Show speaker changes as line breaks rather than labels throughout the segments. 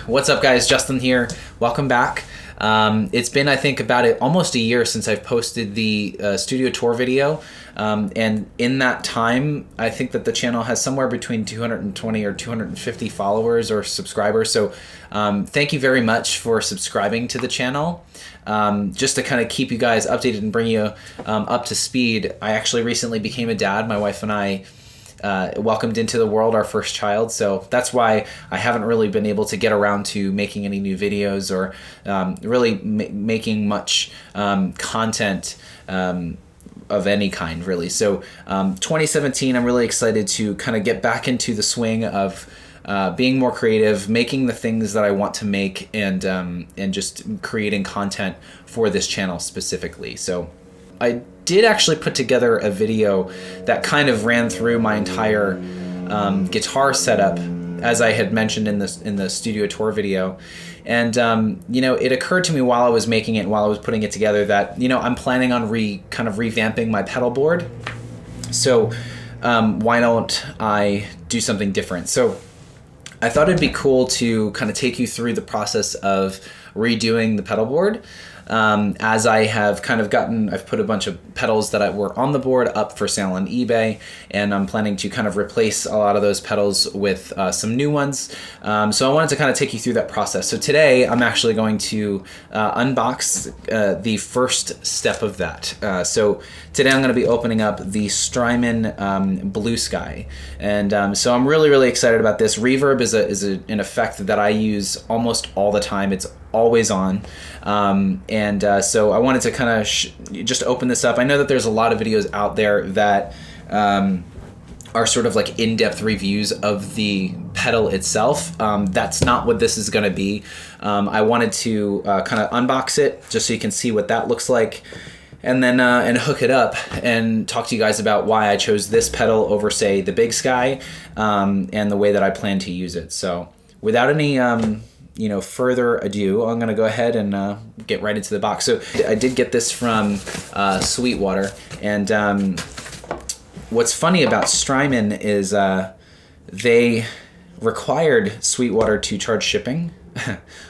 What's up guys, Justin here. Welcome back. It's been, I think, about almost a year since I've posted the studio tour video. And in that time, I think that the channel has somewhere between 220 or 250 followers or subscribers. So thank you very much for subscribing to the channel. Just to kind of keep you guys updated and bring you up to speed, I actually recently became a dad. My wife and I welcomed into the world our first child, so that's why I haven't really been able to get around to making any new videos or really making much content of any kind, really. So 2017, I'm really excited to kind of get back into the swing of being more creative, making the things that I want to make, and just creating content for this channel specifically. So I did actually put together a video that kind of ran through my entire guitar setup, as I had mentioned in the studio tour video. And you know, it occurred to me while I was making it and while I was putting it together that, you know, I'm planning on kind of revamping my pedal board. So why don't I do something different? So I thought it'd be cool to kind of take you through the process of redoing the pedal board. As I have kind of I've put a bunch of pedals that were on the board up for sale on eBay, and I'm planning to kind of replace a lot of those pedals with some new ones. So I wanted to kind of take you through that process. So today I'm actually going to unbox the first step of that. So today I'm going to be opening up the Strymon Blue Sky, and so I'm really excited about this. Reverb is an effect that I use almost all the time. It's always on. So I wanted to kind of just open this up. I know that there's a lot of videos out there that are sort of like in-depth reviews of the pedal itself. That's not what this is going to be. I wanted to kind of unbox it just so you can see what that looks like, and then and hook it up and talk to you guys about why I chose this pedal over, say, the Big Sky, and the way that I plan to use it. So without any you know, further ado, I'm gonna go ahead and get right into the box. So I did get this from Sweetwater, and what's funny about Strymon is they required Sweetwater to charge shipping,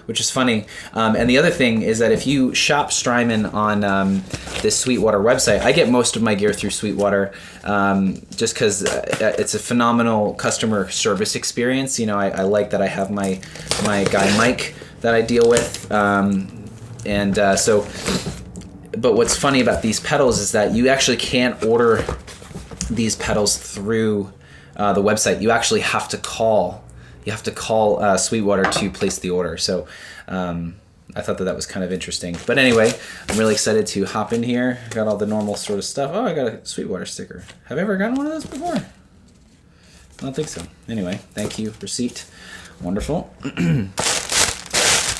which is funny. And the other thing is that if you shop Strymon on this Sweetwater website, I get most of my gear through Sweetwater, just because it's a phenomenal customer service experience. You know, I like that I have my guy Mike that I deal with, but what's funny about these pedals is that you actually can't order these pedals through the website. You actually have to call. You have to call Sweetwater to place the order. So I thought that was kind of interesting. But anyway, I'm really excited to hop in here. Got all the normal sort of stuff. Oh, I got a Sweetwater sticker. Have I ever gotten one of those before? I don't think so. Anyway, thank you, receipt. Wonderful. And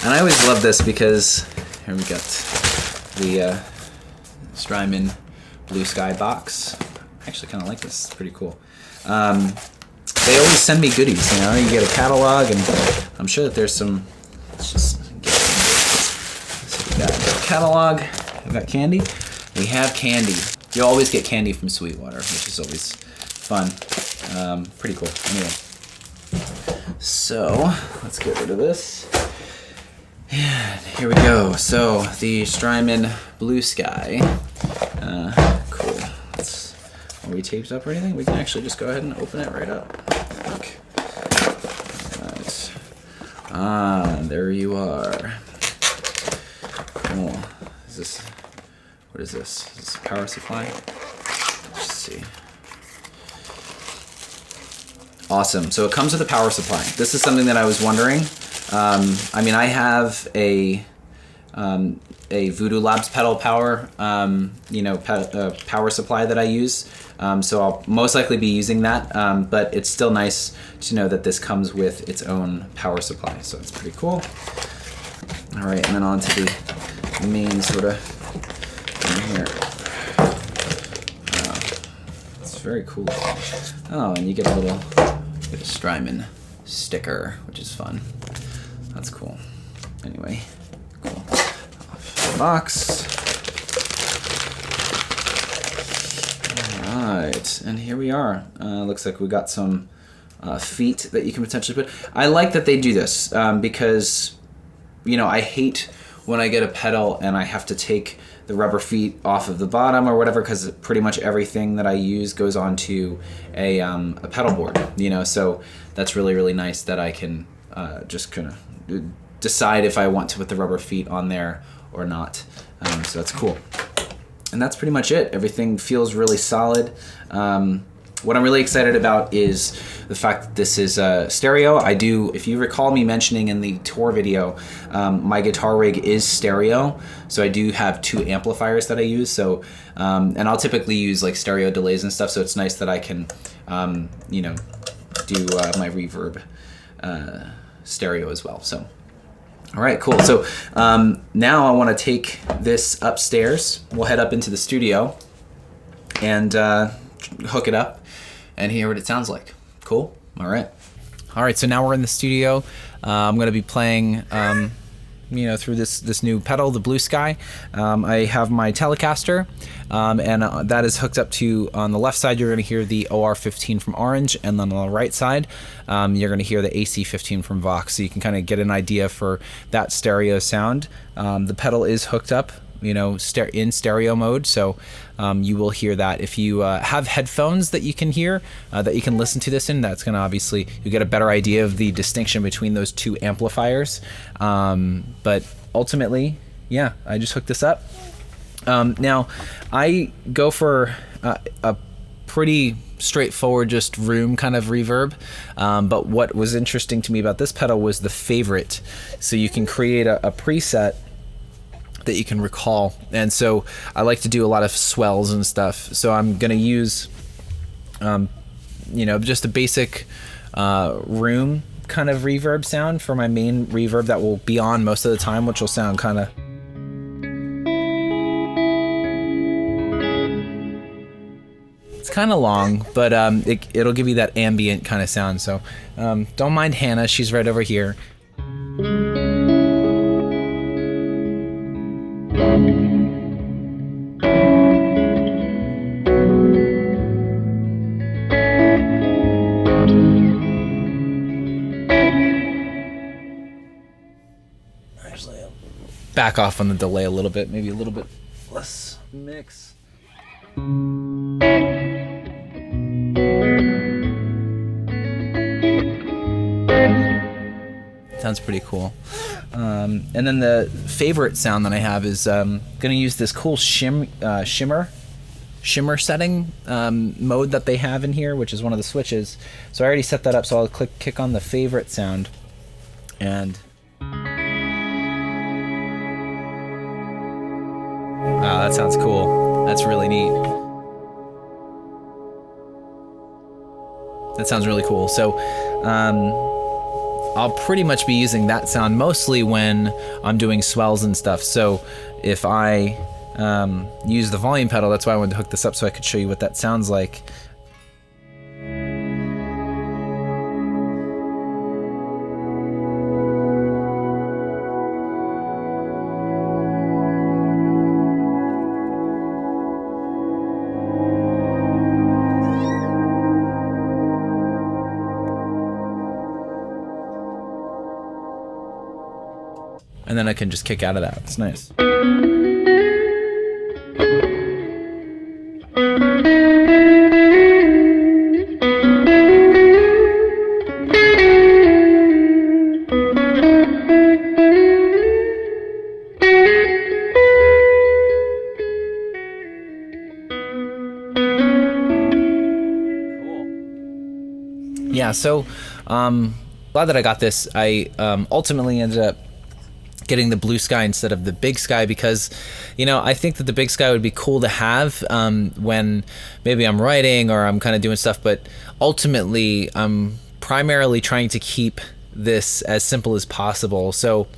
I always love this because here we got the Strymon Blue Sky box. I actually kind of like this. It's pretty cool. They always send me goodies, you know. You get a catalog, and I'm sure that there's some. Let's just get so we got a catalog. We got candy. We have candy. You always get candy from Sweetwater, which is always fun. Pretty cool. Anyway, so let's get rid of this. And here we go. So the Strymon Blue Sky. Cool. Are we taped up or anything? We can actually just go ahead and open it right up. Look. Right. Ah, there you are. Cool. What is this? Is this a power supply? Let's see. Awesome. So it comes with a power supply. This is something that I was wondering. I mean, I have a Voodoo Labs pedal power, you know, power supply that I use. So I'll most likely be using that, but it's still nice to know that this comes with its own power supply. So it's pretty cool. All right, and then on to the main sort of thing here. It's very cool. Oh, and you get a Strymon sticker, which is fun. That's cool. Anyway, cool. Off the box. Alright, and here we are. Looks like we got some feet that you can potentially put. I like that they do this because, you know, I hate when I get a pedal and I have to take the rubber feet off of the bottom or whatever, because pretty much everything that I use goes onto a pedal board, you know, so that's really, really nice that I can just kind of decide if I want to put the rubber feet on there or not. So that's cool. And that's pretty much it. Everything feels really solid. What I'm really excited about is the fact that this is stereo. If you recall me mentioning in the tour video, my guitar rig is stereo. So I do have 2 amplifiers that I use. So, and I'll typically use like stereo delays and stuff. So it's nice that I can, you know, do my reverb stereo as well. So, all right, cool. So now I want to take this upstairs. We'll head up into the studio and hook it up and hear what it sounds like. Cool. All right. All right. So now we're in the studio. I'm going to be playing, you know, through this new pedal, the Blue Sky. I have my Telecaster, and that is hooked up to, on the left side, you're going to hear the OR15 from Orange, and then on the right side, you're going to hear the AC15 from Vox. So you can kind of get an idea for that stereo sound. The pedal is hooked up, you know, in stereo mode, so you will hear that. If you have headphones that you can hear, that you can listen to this in, that's going to obviously, you get a better idea of the distinction between those 2 amplifiers. But ultimately, yeah, I just hooked this up. Now, I go for a pretty straightforward, just room kind of reverb. But what was interesting to me about this pedal was the favorite. So you can create a preset that you can recall, and so I like to do a lot of swells and stuff, so I'm gonna use you know, just a basic room kind of reverb sound for my main reverb that will be on most of the time, which will sound kind of kind of long, but it'll give you that ambient kind of sound. So don't mind Hannah, she's right over here. Actually, I'll back off on the delay a little bit, maybe a little bit less mix. Sounds pretty cool. And then the favorite sound that I have is going to use this cool shimmer setting mode that they have in here, which is one of the switches. So I already set that up, so I'll kick on the favorite sound, and wow, that sounds cool. That's really neat. That sounds really cool. So I'll pretty much be using that sound mostly when I'm doing swells and stuff. So if I use the volume pedal, that's why I wanted to hook this up, so I could show you what that sounds like. And then I can just kick out of that. It's nice. Yeah, so glad that I got this. I ultimately ended up getting the Blue Sky instead of the Big Sky because, you know, I think that the Big Sky would be cool to have when maybe I'm writing or I'm kind of doing stuff, but ultimately I'm primarily trying to keep this as simple as possible. So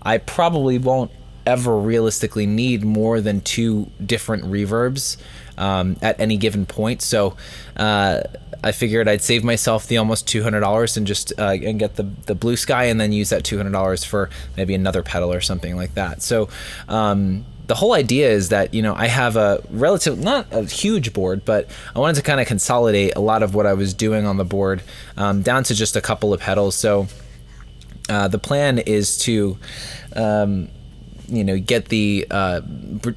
I probably won't ever realistically need more than 2 different reverbs at any given point. So I figured I'd save myself the almost $200 and just and get the Blue Sky, and then use that $200 for maybe another pedal or something like that. So the whole idea is that, I have a not a huge board, but I wanted to kind of consolidate a lot of what I was doing on the board down to just a couple of pedals. So the plan is to, get the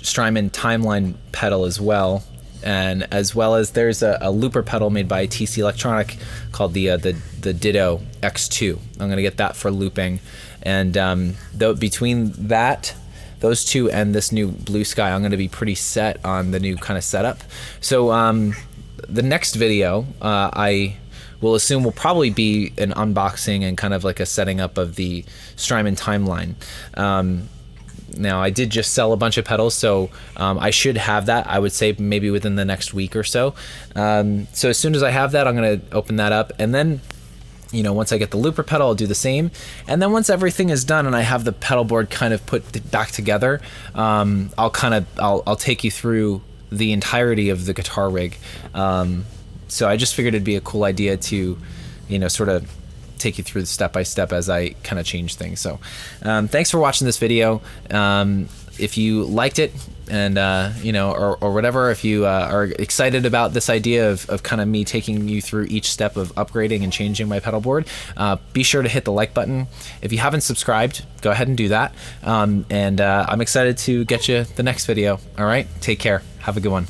Strymon Timeline pedal as well. And as well as there's a looper pedal made by TC Electronic called the Ditto X2. I'm going to get that for looping. And between those two and this new Blue Sky, I'm going to be pretty set on the new kind of setup. So the next video, I will assume, will probably be an unboxing and kind of like a setting up of the Strymon Timeline. Now, I did just sell a bunch of pedals, so I should have that, I would say, maybe within the next week or so. So as soon as I have that, I'm going to open that up. And then, once I get the looper pedal, I'll do the same. And then once everything is done and I have the pedal board kind of put back together, I'll take you through the entirety of the guitar rig. So I just figured it'd be a cool idea to, sort of take you through the step-by-step as I kind of change things. So thanks for watching this video. If you liked it and or whatever, if you are excited about this idea of kind of me taking you through each step of upgrading and changing my pedal board, be sure to hit the like button. If you haven't subscribed, go ahead and do that. And I'm excited to get you the next video. All right, take care, have a good one.